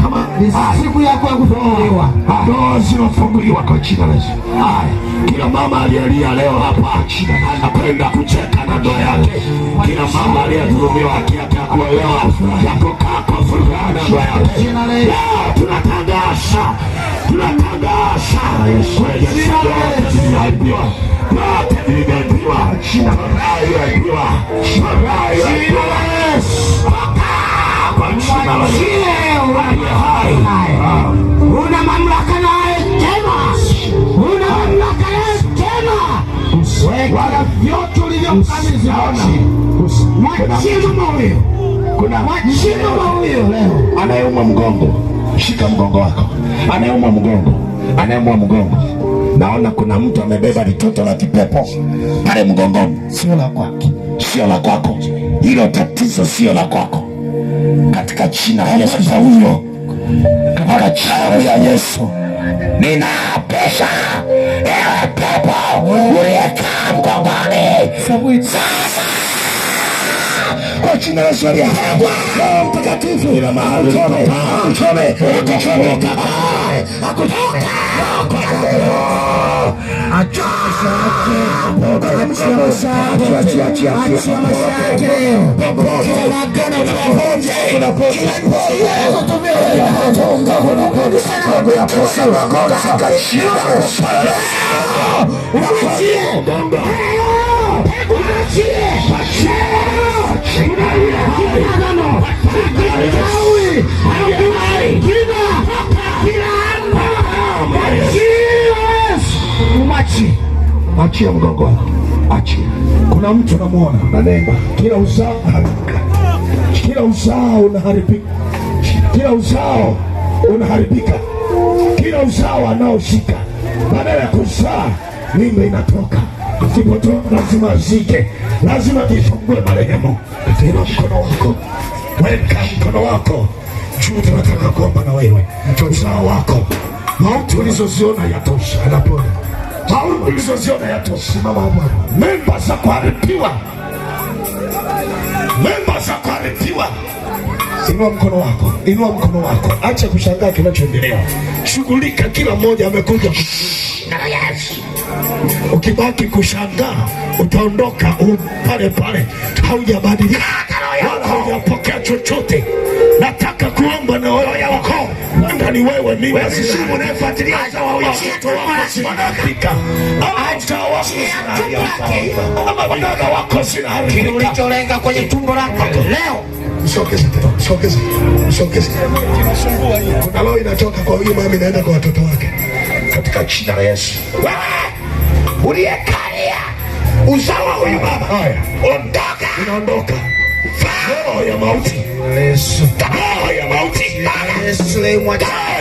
Kama ni siku yako ya kufunguliwa, ndoa zinafunguliwa kwa jina la Yesu. Kila mama aliyelia leo hapa napenda kucheka na ndoa yake. Kila mama aliyedhulumiwa haki yake ya kuolewa ya kukaa kwa furaha na ndoa yake, tunatangaza kwenye zimeibiwa yote, vimeibiwa kwa jina la Yesu. Una mamlaka naye tena, una mamlaka naye tena, wala vyote ulivyomkabidhi mwachie mama huyo, mwachie mama huyo. Leo anayeumwa mgongo, shika mgongo wako. Anayeumwa mgongo, naona kuna mtu amebeba litoto la kipepo pale mgongoni. Sio la kwake, sio la kwako. Hilo tatizo sio la kwako, katika jina la Yesu. Huyo katika jina la Yesu ninapesha ewe pepo uliyekaa mgongoni sasa kwa jina la Yesu. Roho Mtakatifu ila mahali uchome achia mgongo wako, achia. Kuna mtu namuona nanemba, kila uzao unaharibika, kila uzao unaharibika, kila uzao unaharibika, kila uzao anaoshika badala ya kuzaa mimba inatoka. Isipotoka lazima zike, lazima jifungue marehemu. Tena mkono wako, weka mkono wako juu. Tunataka kuomba na wewe, uzao wako, mauti ulizoziona yatosha. Anapona mauti ulizoziona yatosha. Mama wa Bwana, memba za kuharibiwa, memba za kuharibiwa. Inua mkono wako, inua mkono wako. Acha kushangaa kinachoendelea, shughulika. Kila mmoja amekuja na Yesu. Ukibaki kushangaa utaondoka pale pale, haujabadilika wala haujapokea chochote. Nataka kuomba na wewe wako ndani, wewe mimi asimu unayefuatilia sawa huyo mtoto wako wanafika ama wako sina haraka ulicholenga kwenye tumbo lako leo. Msogeze. Kuna roho inatoka kwa huyu mama inaenda kwa watoto wake katika jina la Yesu. Uliyekalia uzao wa huyu mama, ondoka, unaondoka. Roho ya mauti, Yesu. Roho ya mauti, Yesu. Roho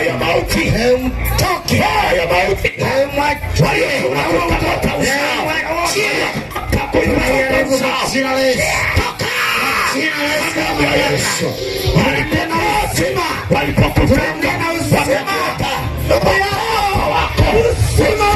ya mauti, mtoke. Roho ya mauti, wewe unapata uzao. Jina la Yesu. Yesu walipokufunga na uzima wako uzima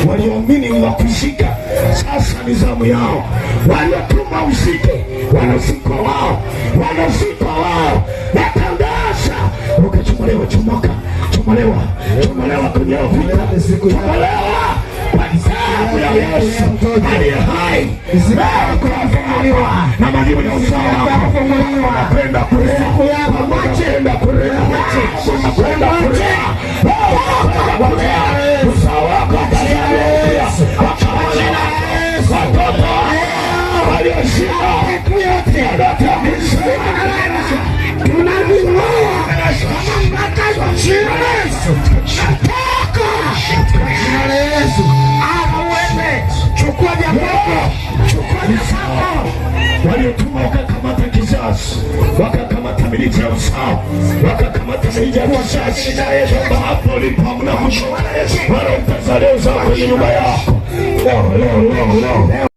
kwa walioamini ni wakushika. Sasa ni zamu yao, waliotuma usike, wanazikwa wao, wanazikwa wao. Natangaza ukachomolewa, chomolewa kwenye vita, chomolewa kwa damu ya Yesu aliye hai. Kufunguliwa na majibu ya uzao wako, napenda kulea, napenda kulea, uzao wako chukua waliotuma wakakamata kizazi, wakakamata miliki ya uzao, wakakamata miliki ya kizazi. Hapo ulipo hamna mwisho, wala utazaa leo zao kwenye nyumba yako. Leo